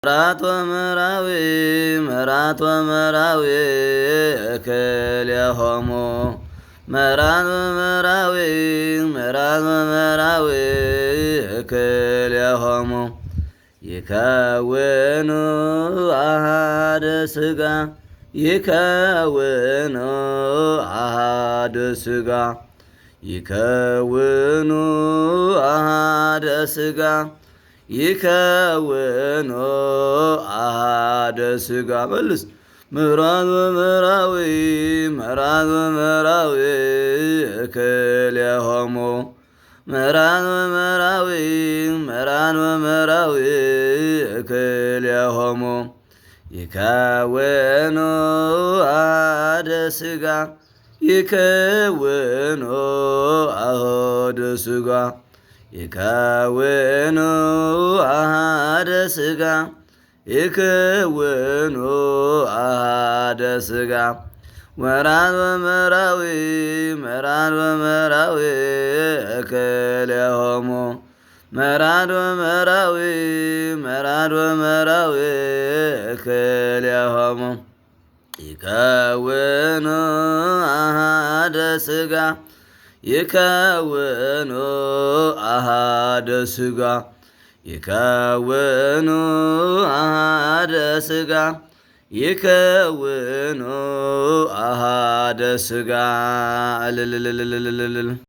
መራዊ መራቶ መራዊ እክልኤሆሙ መራዊ እክልኤሆሙ ይከውኑ አሐደ ሥጋ ይከውኑ አሐደ ሥጋ ይከውኑ አሐደ ሥጋ ይከውኑ አሐደ ሥጋ መልስ መራዊ እክልኤሆሙ መራዊ እክልኤሆሙ ይከውኑ አሐደ ሥጋ ይከውኑ አሐደ ሥጋ ይከውኑ አሐደ ሥጋ ይከውኑ አሐደ ሥጋ መራዊ እክልኤሆሙ መራዊ እክልኤሆሙ ይከውኑ አሐደ ሥጋ ይከውኑ አሐደ ሥጋ ይከውኑ አሐደ ሥጋ ይከውኑ አሐደ ሥጋ